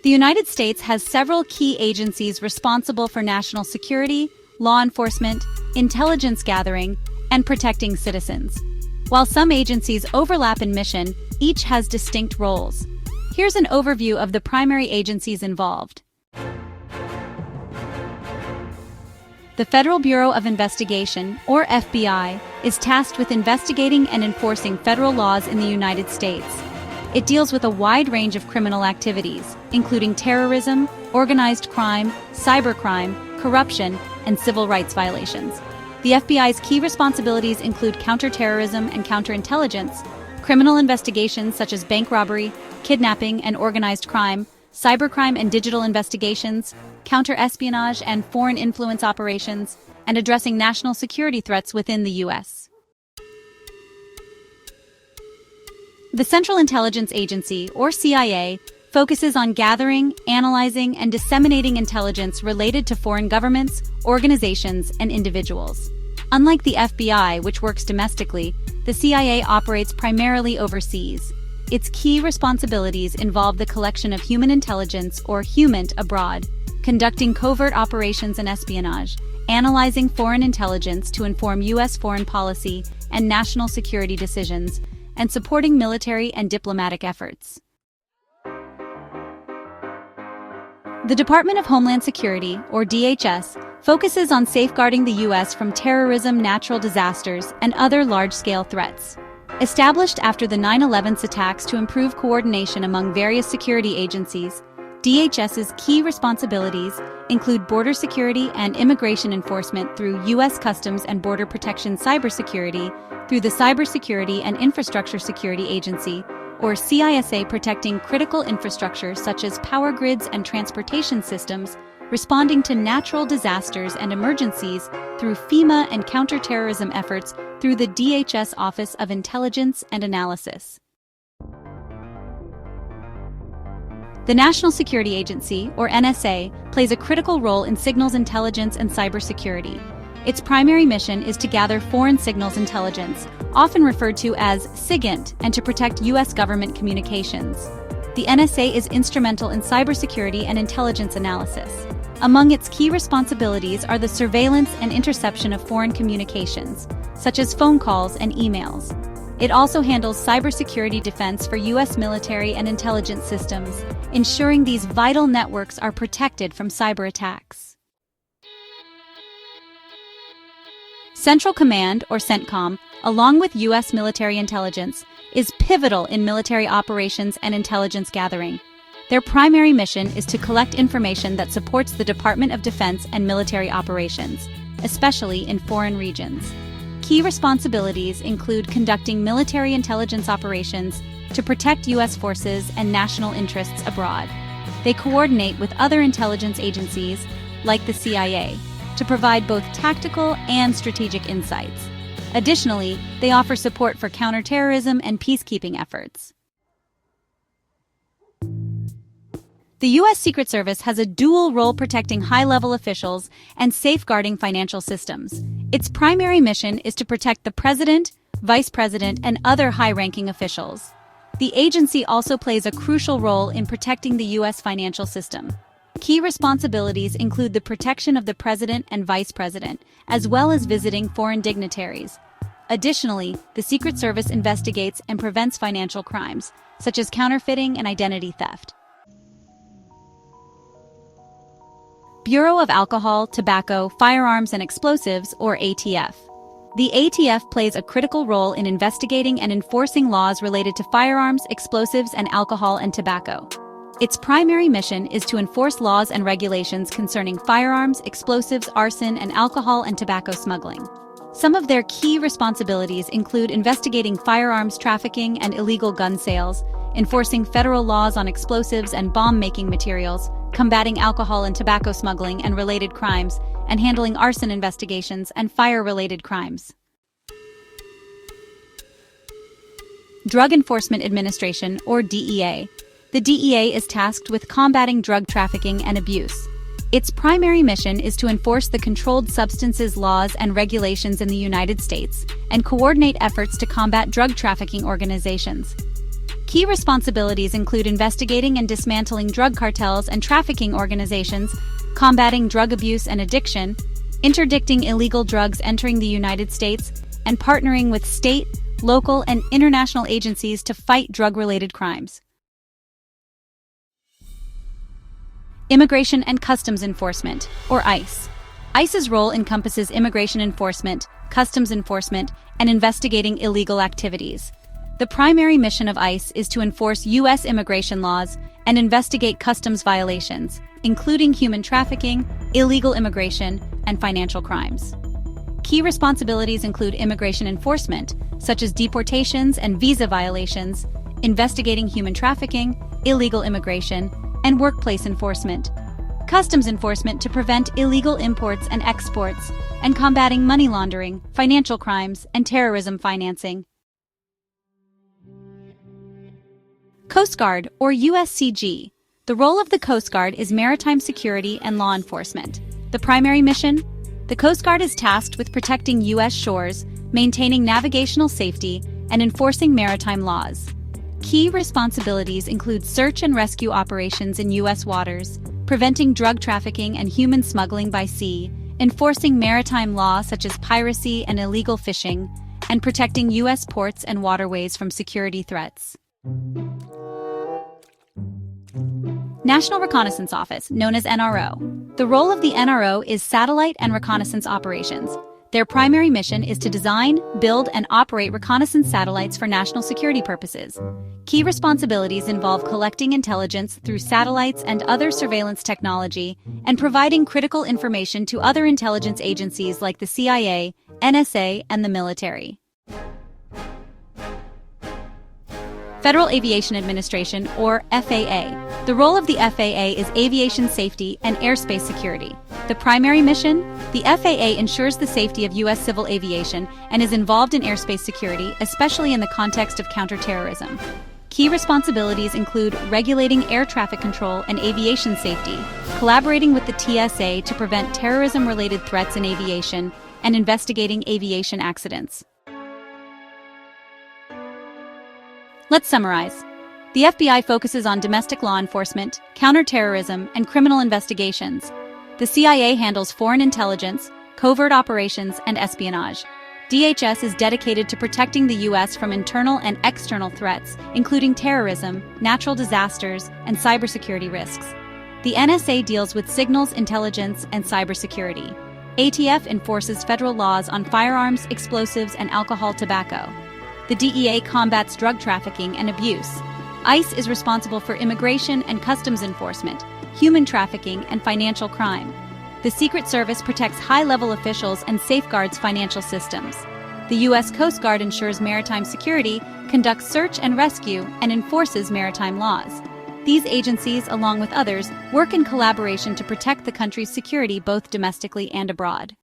The United States has several key agencies responsible for national security, law enforcement, intelligence gathering, and protecting citizens. While some agencies overlap in mission, each has distinct roles. Here's an overview of the primary agencies involved. The Federal Bureau of Investigation, or FBI, is tasked with investigating and enforcing federal laws in the United States. It deals with a wide range of criminal activities, including terrorism, organized crime, cybercrime, corruption, and civil rights violations. The FBI's key responsibilities include counterterrorism and counterintelligence, criminal investigations such as bank robbery, kidnapping, and organized crime, cybercrime and digital investigations, counter-espionage and foreign influence operations, and addressing national security threats within the U.S. The Central Intelligence Agency, or CIA, focuses on gathering, analyzing, and disseminating intelligence related to foreign governments, organizations, and individuals. Unlike the FBI, which works domestically, the CIA operates primarily overseas. Its key responsibilities involve the collection of human intelligence, or HUMINT, abroad, conducting covert operations and espionage, analyzing foreign intelligence to inform U.S. foreign policy and national security decisions, and supporting military and diplomatic efforts. The Department of Homeland Security, or DHS, focuses on safeguarding the U.S. from terrorism, natural disasters, and other large-scale threats. Established after the 9/11 attacks to improve coordination among various security agencies, DHS's key responsibilities include border security and immigration enforcement through U.S. Customs and Border Protection cybersecurity, through the Cybersecurity and Infrastructure Security Agency, or CISA, protecting critical infrastructure such as power grids and transportation systems, responding to natural disasters and emergencies through FEMA, and counterterrorism efforts through the DHS Office of Intelligence and Analysis. The National Security Agency, or NSA, plays a critical role in signals intelligence and cybersecurity. Its primary mission is to gather foreign signals intelligence, often referred to as SIGINT, and to protect U.S. government communications. The NSA is instrumental in cybersecurity and intelligence analysis. Among its key responsibilities are the surveillance and interception of foreign communications, such as phone calls and emails. It also handles cybersecurity defense for U.S. military and intelligence systems, ensuring these vital networks are protected from cyber attacks. Central Command, or CENTCOM, along with U.S. military intelligence, is pivotal in military operations and intelligence gathering. Their primary mission is to collect information that supports the Department of Defense and military operations, especially in foreign regions. Key responsibilities include conducting military intelligence operations to protect U.S. forces and national interests abroad. They coordinate with other intelligence agencies, like the CIA, to provide both tactical and strategic insights. Additionally, they offer support for counterterrorism and peacekeeping efforts. The U.S. Secret Service has a dual role protecting high-level officials and safeguarding financial systems. Its primary mission is to protect the president, vice president, and other high-ranking officials. The agency also plays a crucial role in protecting the U.S. financial system. Key responsibilities include the protection of the president and vice president, as well as visiting foreign dignitaries. Additionally, the Secret Service investigates and prevents financial crimes, such as counterfeiting and identity theft. Bureau of Alcohol, Tobacco, Firearms, and Explosives, or ATF. The ATF plays a critical role in investigating and enforcing laws related to firearms, explosives, and alcohol and tobacco. Its primary mission is to enforce laws and regulations concerning firearms, explosives, arson, and alcohol and tobacco smuggling. Some of their key responsibilities include investigating firearms trafficking and illegal gun sales, enforcing federal laws on explosives and bomb-making materials, combating alcohol and tobacco smuggling and related crimes, and handling arson investigations and fire-related crimes. Drug Enforcement Administration, or DEA. The DEA is tasked with combating drug trafficking and abuse. Its primary mission is to enforce the controlled substances laws and regulations in the United States and coordinate efforts to combat drug trafficking organizations. Key responsibilities include investigating and dismantling drug cartels and trafficking organizations, combating drug abuse and addiction, interdicting illegal drugs entering the United States, and partnering with state, local, and international agencies to fight drug-related crimes. Immigration and Customs Enforcement, or ICE. ICE's role encompasses immigration enforcement, customs enforcement, and investigating illegal activities. The primary mission of ICE is to enforce U.S. immigration laws and investigate customs violations, including human trafficking, illegal immigration, and financial crimes. Key responsibilities include immigration enforcement, such as deportations and visa violations, investigating human trafficking, illegal immigration, and workplace enforcement. Customs enforcement to prevent illegal imports and exports, and combating money laundering, financial crimes, and terrorism financing. Coast Guard, or USCG. The role of the Coast Guard is maritime security and law enforcement. The primary mission? The Coast Guard is tasked with protecting U.S. shores, maintaining navigational safety, and enforcing maritime laws. Key responsibilities include search and rescue operations in U.S. waters, preventing drug trafficking and human smuggling by sea, enforcing maritime law such as piracy and illegal fishing, and protecting U.S. ports and waterways from security threats. National Reconnaissance Office, known as NRO. The role of the NRO is satellite and reconnaissance operations. Their primary mission is to design, build, and operate reconnaissance satellites for national security purposes. Key responsibilities involve collecting intelligence through satellites and other surveillance technology, and providing critical information to other intelligence agencies like the CIA, NSA, and the military. Federal Aviation Administration, or FAA. The role of the FAA is aviation safety and airspace security. The primary mission? The FAA ensures the safety of U.S. civil aviation and is involved in airspace security, especially in the context of counterterrorism. Key responsibilities include regulating air traffic control and aviation safety, collaborating with the TSA to prevent terrorism-related threats in aviation, and investigating aviation accidents. Let's summarize. The FBI focuses on domestic law enforcement, counterterrorism, and criminal investigations. The CIA handles foreign intelligence, covert operations, and espionage. DHS is dedicated to protecting the U.S. from internal and external threats, including terrorism, natural disasters, and cybersecurity risks. The NSA deals with signals intelligence and cybersecurity. ATF enforces federal laws on firearms, explosives, and alcohol tobacco. The DEA combats drug trafficking and abuse. ICE is responsible for immigration and customs enforcement, human trafficking, and financial crime. The Secret Service protects high-level officials and safeguards financial systems. The U.S. Coast Guard ensures maritime security, conducts search and rescue, and enforces maritime laws. These agencies, along with others, work in collaboration to protect the country's security both domestically and abroad.